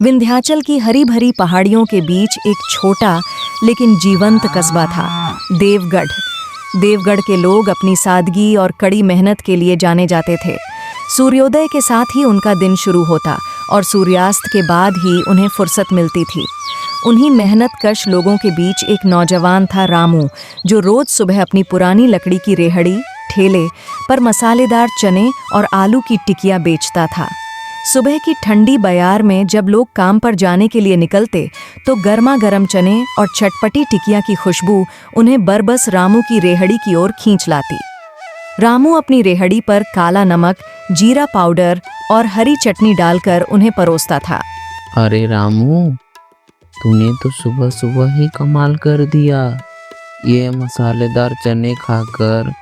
विंध्याचल की हरी भरी पहाड़ियों के बीच एक छोटा लेकिन जीवंत कस्बा था, देवगढ़। देवगढ़ के लोग अपनी सादगी और कड़ी मेहनत के लिए जाने जाते थे। सूर्योदय के साथ ही उनका दिन शुरू होता और सूर्यास्त के बाद ही उन्हें फुर्सत मिलती थी। उन्हीं मेहनत कश लोगों के बीच एक नौजवान था, रामू, जो रोज सुबह अपनी पुरानी लकड़ी की रेहड़ी ठेले पर मसालेदार चने और आलू की टिकिया बेचता था। सुबह की ठंडी बयार में जब लोग काम पर जाने के लिए निकलते तो गर्मा गर्म चने और चटपटी टिकिया की खुशबू उन्हें बरबस रामू की रेहड़ी की ओर खींच लाती। रामू अपनी रेहड़ी पर काला नमक, जीरा पाउडर और हरी चटनी डालकर उन्हें परोसता था। अरे रामू, तूने तो सुबह सुबह ही कमाल कर दिया। ये मसालेदार चने खाकर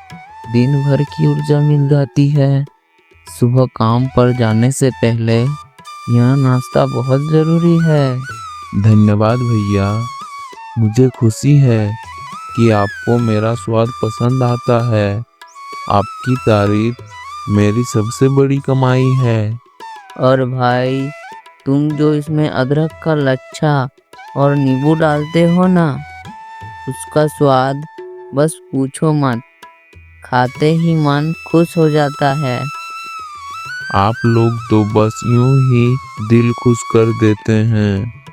दिन भर की ऊर्जा मिल जाती है। सुबह काम पर जाने से पहले यह नाश्ता बहुत ज़रूरी है। धन्यवाद भैया, मुझे खुशी है कि आपको मेरा स्वाद पसंद आता है। आपकी तारीफ मेरी सबसे बड़ी कमाई है। और भाई, तुम जो इसमें अदरक का लच्छा और नींबू डालते हो ना, उसका स्वाद बस पूछो मत। खाते ही मन खुश हो जाता है। आप लोग तो बस यूं ही दिल खुश कर देते हैं।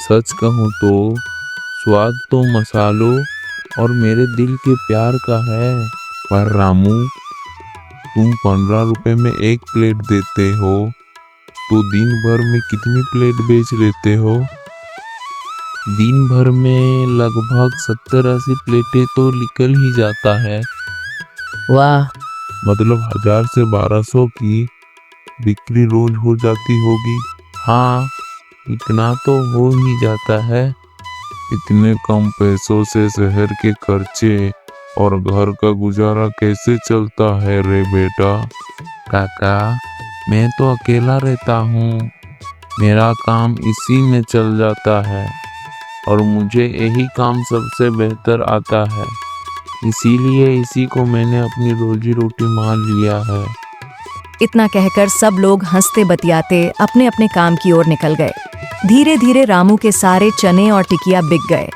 सच कहूँ तो स्वाद तो मसालों और मेरे दिल के प्यार का है। पर रामू, तुम 15 रुपए में एक प्लेट देते हो तो दिन भर में कितनी प्लेट बेच लेते हो? दिन भर में लगभग 70-80 प्लेटें तो निकल ही जाता है। वाह! मतलब 1000 से 1200 की बिक्री रोज हो जाती होगी। हाँ, इतना तो हो ही जाता है। इतने कम पैसों से शहर के खर्चे और घर का गुजारा कैसे चलता है रे बेटा? काका, मैं तो अकेला रहता हूँ। मेरा काम इसी में चल जाता है और मुझे यही काम सबसे बेहतर आता है। इसीलिए इसी को मैंने अपनी रोजी रोटी मान लिया है। इतना कहकर सब लोग हंसते बतियाते अपने अपने काम की ओर निकल गए। धीरे धीरे रामू के सारे चने और टिकिया बिक गए।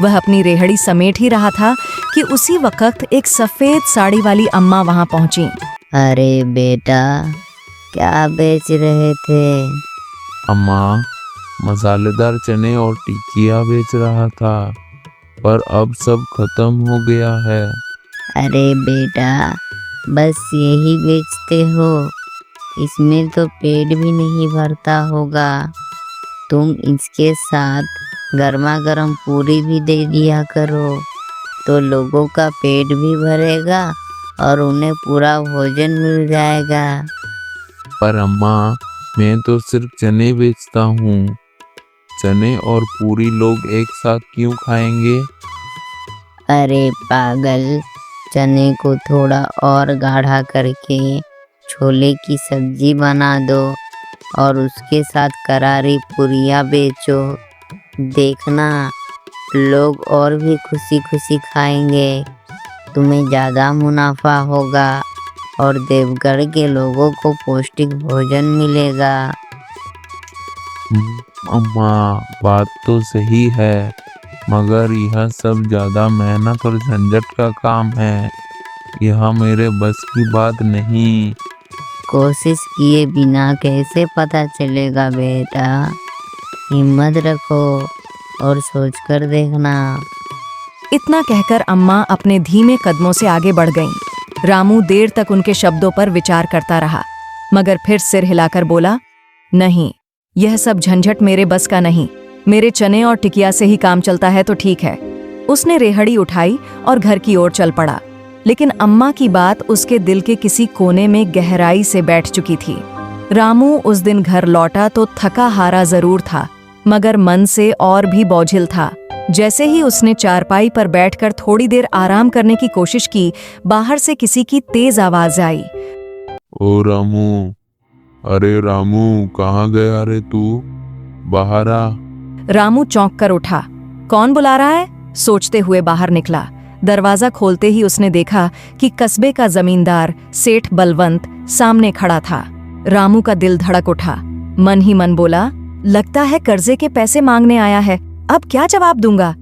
वह अपनी रेहड़ी समेट ही रहा था कि उसी वक्त एक सफेद साड़ी वाली अम्मा वहां पहुंची। अरे बेटा, क्या बेच रहे थे? अम्मा, मसालेदार चने और टिकिया बेच रहा था, पर अब सब खत्म हो गया है। अरे बेटा, बस यही बेचते हो? इसमें तो पेट भी नहीं भरता होगा। तुम इसके साथ गर्मा गर्म पूरी भी दे दिया करो, तो लोगों का पेट भी भरेगा और उन्हें पूरा भोजन मिल जाएगा। पर अम्मा, मैं तो सिर्फ चने बेचता हूँ। चने और पूरी लोग एक साथ क्यों खाएंगे? अरे पागल, चने को थोड़ा और गाढ़ा करके छोले की सब्जी बना दो और उसके साथ करारी पूरियाँ बेचो। देखना, लोग और भी खुशी खुशी खाएंगे। तुम्हें ज़्यादा मुनाफा होगा और देवगढ़ के लोगों को पौष्टिक भोजन मिलेगा। अम्मा, बात तो सही है, मगर यह सब ज़्यादा मेहनत और झंझट का काम है। यह मेरे बस की बात नहीं। कोशिश किए बिना कैसे पता चलेगा बेटा? हिम्मत रखो और सोचकर देखना। इतना कहकर अम्मा अपने धीमे कदमों से आगे बढ़ गईं। रामू देर तक उनके शब्दों पर विचार करता रहा, मगर फिर सिर हिलाकर बोला, नहीं, यह सब झंझट मेरे बस का नहीं। मेरे चने और टिकिया से ही काम चलता है तो ठीक है। उसने रेहड़ी उठाई और घर की ओर चल पड़ा। लेकिन अम्मा की बात उसके दिल के किसी कोने में गहराई से बैठ चुकी थी। रामू उस दिन घर लौटा तो थका हारा जरूर था, मगर मन से और भी बोझिल था। जैसे ही उसने चारपाई पर बैठकर थोड़ी देर आराम करने की कोशिश की, बाहर से किसी की तेज आवाज आई। ओ रामू, अरे रामू, कहाँ गया रे तू? बाहर आ। रामू चौंक कर उठा। कौन बुला रहा है? सोचते हुए बाहर निकला। दरवाजा खोलते ही उसने देखा कि कस्बे का जमींदार सेठ बलवंत सामने खड़ा था। रामू का दिल धड़क उठा। मन ही मन बोला, लगता है कर्जे के पैसे मांगने आया है। अब क्या जवाब दूंगा?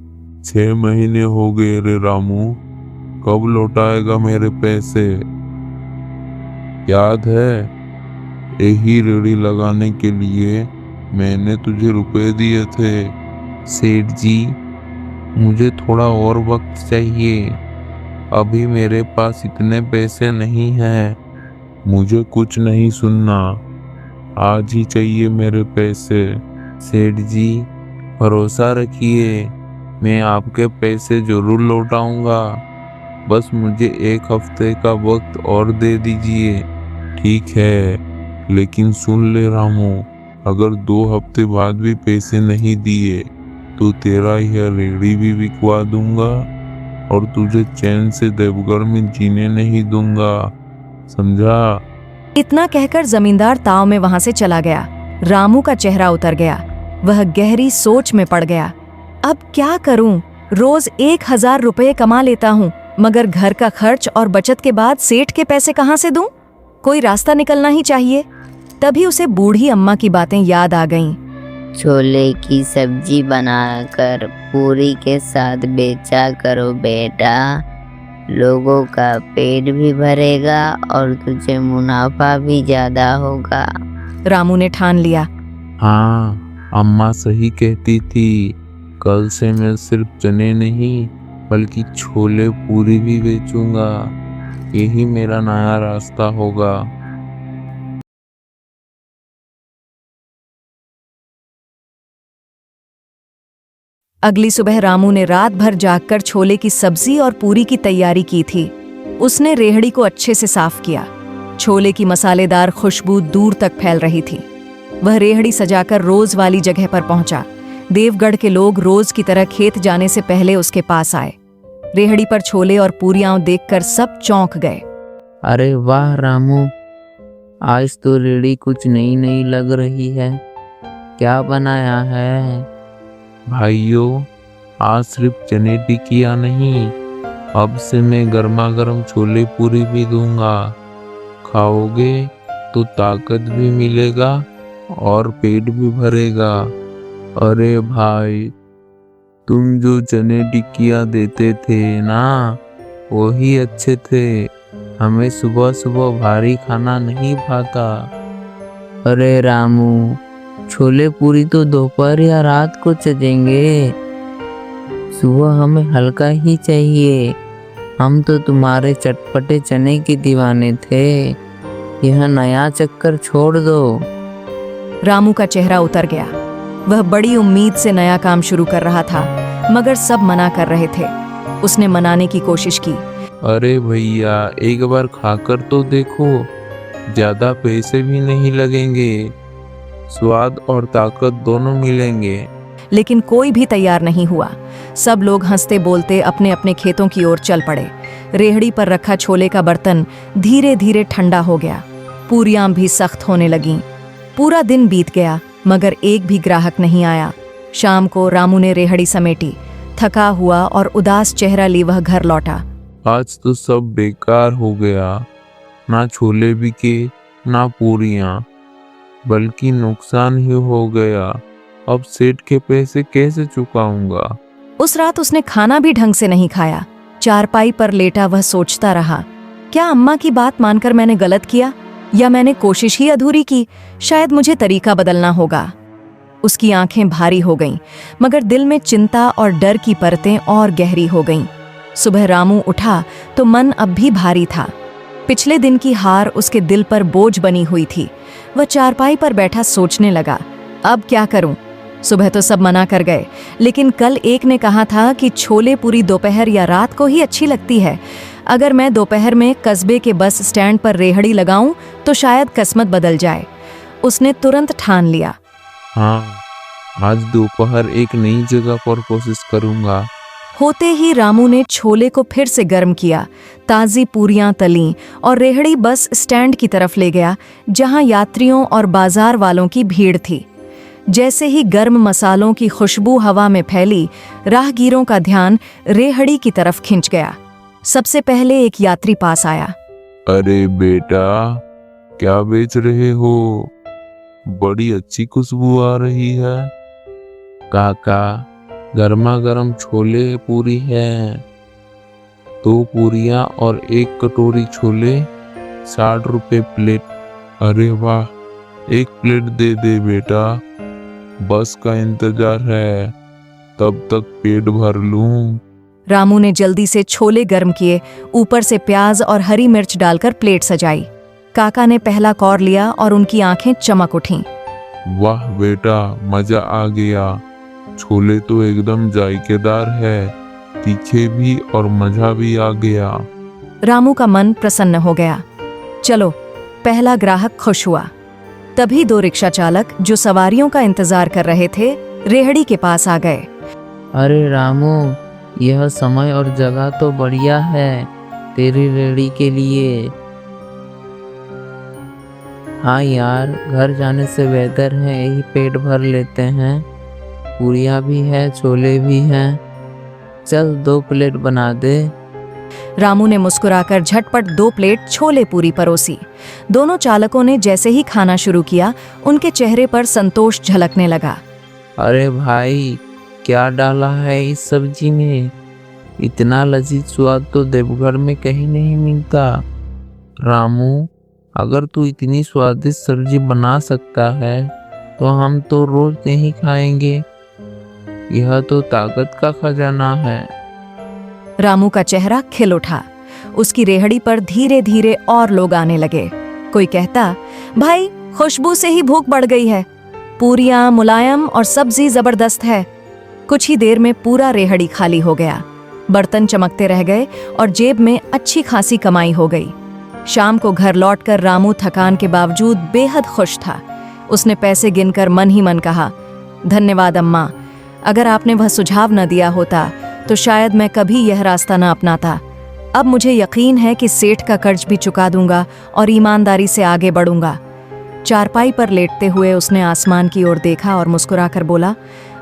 6 महीने हो गए रे रामू, कब लौटाएगा मेरे पैसे? याद है, यही रेड़ी लगाने के लिए मैंने तुझे रुपए दिए थे। सेठ जी, मुझे थोड़ा और वक्त चाहिए। अभी मेरे पास इतने पैसे नहीं हैं। मुझे कुछ नहीं सुनना, आज ही चाहिए मेरे पैसे। सेठ जी, भरोसा रखिए, मैं आपके पैसे जरूर लौटाऊंगा। बस मुझे 1 हफ्ते का वक्त और दे दीजिए। ठीक है, लेकिन सुन ले रामू, अगर 2 हफ्ते बाद भी पैसे नहीं दिए तो तेरा यह रेड़ी भी बिकवा दूंगा और तुझे चैन से देवघर में जीने नहीं दूंगा, समझा? इतना कहकर जमींदार ताव में वहां से चला गया। रामू का चेहरा उतर गया, वह गहरी सोच में पड़ गया। अब क्या करूं? रोज 1000 रुपये कमा लेता हूं, मगर घर का खर्च और बचत के बाद सेठ के पैसे कहां से दूं? कोई रास्ता निकलना ही चाहिए। तभी उसे बूढ़ी अम्मा की बातें याद आ गईं। छोले की सब्जी बनाकर पूरी के साथ बेचा करो बेटा, लोगों का पेट भी भरेगा और तुझे मुनाफा भी ज्यादा होगा। रामू ने ठान लिया। हाँ, अम्मा सही कहती थी। कल से मैं सिर्फ चने नहीं बल्कि छोले पूरी भी बेचूंगा। यही मेरा नया रास्ता होगा। अगली सुबह रामू ने रात भर जागकर छोले की सब्जी और पूरी की तैयारी की थी। उसने रेहड़ी को अच्छे से साफ किया। छोले की मसालेदार खुशबू दूर तक फैल रही थी। वह रेहड़ी सजाकर रोज वाली जगह पर पहुंचा। देवगढ़ के लोग रोज की तरह खेत जाने से पहले उसके पास आए। रेहड़ी पर छोले और पूरियां देखकर सब चौंक गए। अरे वाह रामू, आज तो रेड़ी कुछ नई नई लग रही है। क्या बनाया है? भाइयों, आज सिर्फ चने टिकिया नहीं, अब से मैं गर्मा गर्म छोले पूरी भी दूंगा। खाओगे तो ताकत भी मिलेगा और पेट भी भरेगा। अरे भाई, तुम जो चने टिकिया देते थे ना, वही अच्छे थे। हमें सुबह सुबह भारी खाना नहीं भाता। अरे रामू, छोले पूरी तो दोपहर या रात को चलेंगे। सुबह हमें हल्का ही चाहिए। हम तो तुम्हारे चटपटे चने के दीवाने थे। यह नया चक्कर छोड़ दो। रामू का चेहरा उतर गया। वह बड़ी उम्मीद से नया काम शुरू कर रहा था, मगर सब मना कर रहे थे। उसने मनाने की कोशिश की। अरे भैया, एक बार खाकर तो देखो, ज्यादा पैसे भी नहीं लगेंगे, स्वाद और ताकत दोनों मिलेंगे। लेकिन कोई भी तैयार नहीं हुआ। सब लोग हंसते बोलते अपने अपने खेतों की ओर चल पड़े। रेहड़ी पर रखा छोले का बर्तन धीरे धीरे ठंडा हो गया। पूरियां भी सख्त होने लगीं। पूरा दिन बीत गया, मगर एक भी ग्राहक नहीं आया। शाम को रामू ने रेहड़ी समेटी। थका हुआ और उदास चेहरा लिए वह घर लौटा। आज तो सब बेकार हो गया, ना छोले बिके ना पूरियां, बल्कि नुकसान ही हो गया। अब सेठ के पैसे कैसे चुकाऊंगा? उस रात उसने खाना भी ढंग से नहीं खाया। चारपाई पर लेटा वह सोचता रहा, क्या अम्मा की बात मानकर मैंने गलत किया, या मैंने कोशिश ही अधूरी की? शायद मुझे तरीका बदलना होगा। उसकी आंखें भारी हो गईं, मगर दिल में चिंता और डर की परतें और गहरी हो गईं। सुबह रामू उठा तो मन अब भी भारी था। पिछले दिन की हार उसके दिल पर बोझ बनी हुई थी। वह चारपाई पर बैठा सोचने लगा, अब क्या करूं? सुबह तो सब मना कर गए, लेकिन कल एक ने कहा था कि छोले पूरी दोपहर या रात को ही अच्छी लगती है। अगर मैं दोपहर में कस्बे के बस स्टैंड पर रेहड़ी लगाऊं तो शायद किस्मत बदल जाए। उसने तुरंत ठान लिया। हाँ, आज दोपहर एक नई जगह पर कोशिश करूंगा। होते ही रामू ने छोले को फिर से गर्म किया। ताज़ी पूरियां तलीं और रेहड़ी बस स्टैंड की तरफ ले गया, जहां यात्रियों और बाजार वालों की भीड़ थी। जैसे ही गर्म मसालों की खुशबू हवा में फैली, राहगीरों का ध्यान रेहड़ी की तरफ खिंच गया। सबसे पहले एक यात्री पास आया। अरे बेटा, क्या बेच रहे हो? बड़ी अच्छी खुशबू आ रही है। काका, गर्मा गर्म छोले पूरी है। 2 पूरियां और 1 कटोरी छोले, 60 रुपए प्लेट। अरे वाह, 1 प्लेट दे दे बेटा, बस का इंतजार है, तब तक पेट भर लूं। रामू ने जल्दी से छोले गर्म किए, ऊपर से प्याज और हरी मिर्च डालकर प्लेट सजाई। काका ने पहला कौर लिया और उनकी आंखें चमक उठीं। वाह बेटा, मजा आ गया। छोले तो एकदम जायकेदार है, तीखे भी और मजा भी आ गया। रामू का मन प्रसन्न हो गया। चलो, पहला ग्राहक खुश हुआ। तभी 2 रिक्शा चालक जो सवारियों का इंतजार कर रहे थे, रेहड़ी के पास आ गए। अरे रामू, यह समय और जगह तो बढ़िया है तेरी रेहड़ी के लिए। हाँ यार, घर जाने से बेहतर है यही पेट भर लेते हैं। पूरियाँ भी है, छोले भी हैं। चल 2 प्लेट बना दे। रामू ने मुस्कुराकर झटपट 2 प्लेट छोले पूरी परोसी। दोनों चालकों ने जैसे ही खाना शुरू किया, उनके चेहरे पर संतोष झलकने लगा। अरे भाई, क्या डाला है इस सब्जी में? इतना लजीज स्वाद तो देवघर में कहीं नहीं मिलता। रामू, अगर तू इतनी स्वादिष्ट सब्जी बना सकता है तो हम तो रोज नहीं खाएंगे। यह तो ताकत का खजाना है। रामू का चेहरा खिल उठा। उसकी रेहड़ी पर धीरे धीरे और लोग आने लगे। कोई कहता, भाई खुशबू से ही भूख बढ़ गई है, पूरियां मुलायम और सब्जी जबरदस्त है। कुछ ही देर में पूरा रेहड़ी खाली हो गया। बर्तन चमकते रह गए और जेब में अच्छी खासी कमाई हो गई। शाम को घर लौटकर रामू थकान के बावजूद बेहद खुश था। उसने पैसे गिनकर मन ही मन कहा, धन्यवाद अम्मा, अगर आपने वह सुझाव न दिया होता तो शायद मैं कभी यह रास्ता न अपनाता। अब मुझे यकीन है कि सेठ का कर्ज भी चुका दूंगा और ईमानदारी से आगे बढ़ूंगा। चारपाई पर लेटते हुए उसने आसमान की ओर देखा और मुस्कुराकर बोला,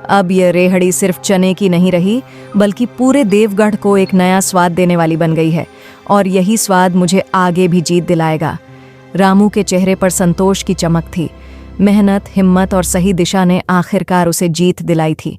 अब यह रेहड़ी सिर्फ चने की नहीं रही, बल्कि पूरे देवगढ़ को एक नया स्वाद देने वाली बन गई है, और यही स्वाद मुझे आगे भी जीत दिलाएगा। रामू के चेहरे पर संतोष की चमक थी। मेहनत, हिम्मत और सही दिशा ने आखिरकार उसे जीत दिलाई थी।